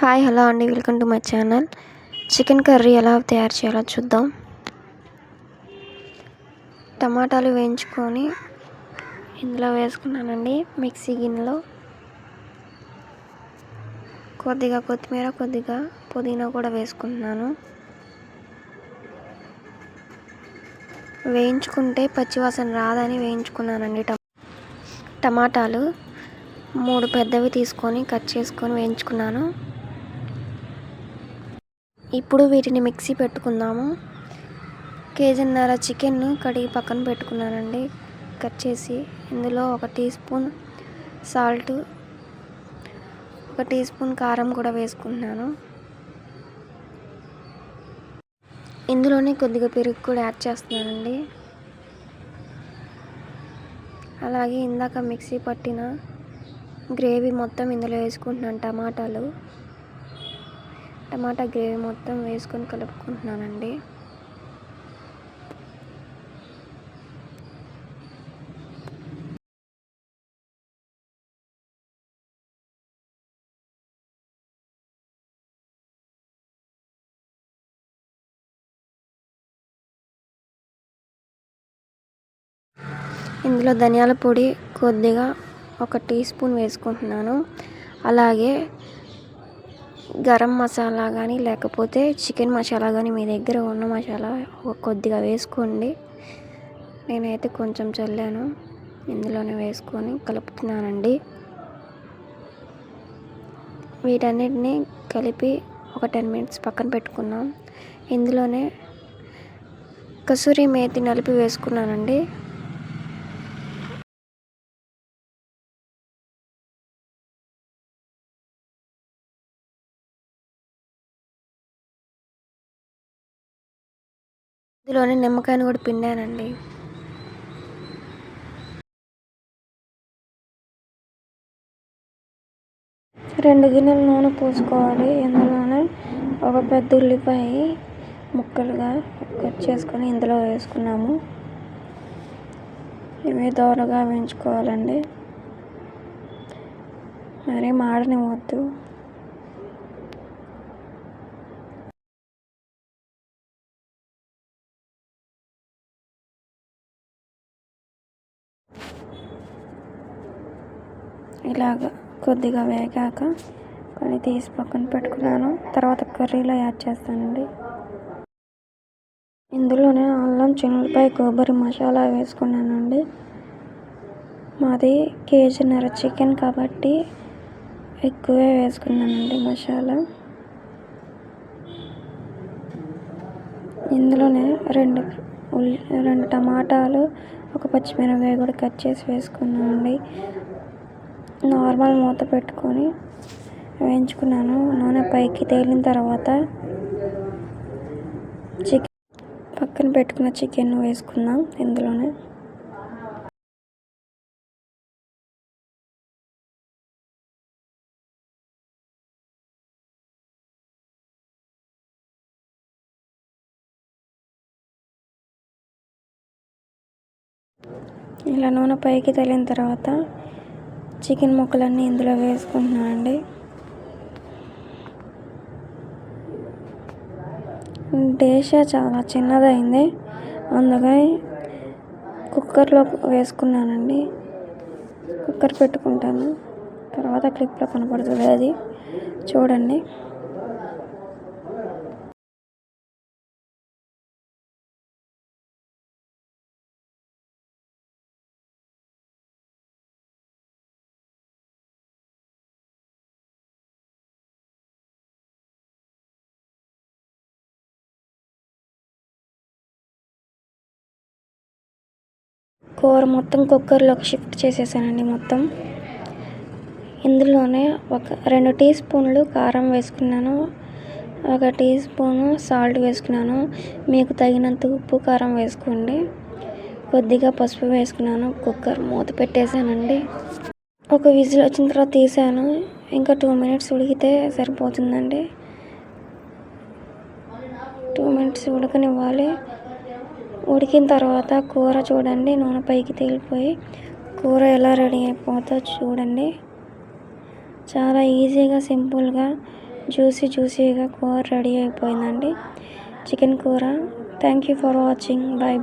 Hi hello అండి, welcome to my channel. Chicken curry ఎలా తయారు చేయాలో చూద్దాం. టమాటాలు వేయించుకొని ఇందులో వేసుకున్నానండి. మిక్సీ గిన్నెలో కొద్దిగా కొత్తిమీర, కొద్దిగా పుదీనా కూడా వేసుకుంటున్నాను. వేయించుకుంటే పచ్చివాసన రాదని వేయించుకున్నానండి. టమాటాలు 3 పెద్దవి తీసుకొని కట్ చేసుకొని వేయించుకున్నాను. ఇప్పుడు వీటిని మిక్సీ పెట్టుకుందాము. కేజీన్నర చికెన్ కడిగి పక్కన పెట్టుకున్నానండి. కట్ చేసి ఇందులో 1 teaspoon salt, 1 teaspoon కారం కూడా వేసుకుంటున్నాను. ఇందులోనే కొద్దిగా పెరుగు కూడా యాడ్ చేస్తున్నానండి. అలాగే ఇందాక మిక్సీ పట్టిన గ్రేవీ మొత్తం ఇందులో వేసుకుంటున్నాను. టమాటా గ్రేవీ మొత్తం వేసుకొని కలుపుకుంటున్నానండి. ఇందులో ధనియాల పొడి కొద్దిగా 1 టీ స్పూన్ వేసుకుంటున్నాను. అలాగే గరం మసాలా కానీ లేకపోతే చికెన్ మసాలా కానీ మీ దగ్గర ఉన్న మసాలా కొద్దిగా వేసుకోండి. నేనైతే కొంచెం చల్లాను. ఇందులోనే వేసుకొని కలుపుతున్నానండి. వీటన్నిటిని కలిపి ఒక 10 మినిట్స్ పక్కన పెట్టుకున్నాం. ఇందులోనే కసూరి మేతి నలిపి వేసుకున్నానండి. ఇందులోనే నిమ్మకాయను కూడా పిండానండి. రెండు గిన్నెలు నూనె పోసుకోవాలి. ఇందులోనే ఒక పెద్ద ఉల్లిపాయ ముక్కలుగా కట్ చేసుకొని ఇందులో వేసుకున్నాము. ఇవి దోరగా వేయించుకోవాలండి, మరీ మాడనివ్వద్దు. ఇలాగ కొద్దిగా వేగాక కొన్ని తీసి పక్కన పెట్టుకున్నాను. తర్వాత కర్రీలో యాడ్ చేస్తానండి. ఇందులోనే అల్లం, చిన్నులపాయ, కొబ్బరి మసాలా వేసుకున్నానండి. మాది కేజీన్నర చికెన్ కాబట్టి ఎక్కువే వేసుకున్నానండి మసాలా. ఇందులోనే 2 టమాటాలు, 1 పచ్చిమిరపకాయ కూడా కట్ చేసి వేసుకున్నానండి. నార్మల్ మూత పెట్టుకొని వేయించుకున్నాను. నూనె పైకి తేలిన తర్వాత పక్కన పెట్టుకున్న చికెన్ వేసుకుందాం. ఇందులోనే ఇలా నూనె పైకి తేలిన తర్వాత చికెన్ ముక్కలన్నీ ఇందులో వేసుకుంటున్నానండి. డిష్ చాలా చిన్నదైంది, అందుకని కుక్కర్లో వేసుకున్నానండి. కుక్కర్ పెట్టుకుంటాను. తర్వాత క్లిప్లో కనపడుతుంది, అది చూడండి. కూర మొత్తం కుక్కర్లోకి షిఫ్ట్ చేసేసానండి మొత్తం. ఇందులోనే 2 టీ స్పూన్లు కారం వేసుకున్నాను, 1 టీ స్పూను సాల్ట్ వేసుకున్నాను. మీకు తగినంత ఉప్పు, కారం వేసుకోండి. కొద్దిగా పసుపు వేసుకున్నాను. కుక్కర్ మూత పెట్టేశానండి. 1 విజిల్ వచ్చిన తర్వాత తీసాను. ఇంకా 2 మినిట్స్ ఉడికితే సరిపోతుందండి. 2 మినిట్స్ ఉడకనివ్వాలి. ఉడికిన తర్వాత కూర చూడండి, నూనె పైకి తేలిపోయి కూర ఎలా రెడీ అయిపోతుందో చూడండి. చాలా ఈజీగా, సింపుల్గా జ్యూసీగా కూర రెడీ అయిపోయిందండి. చికెన్ కూర. Thank you for watching. Bye.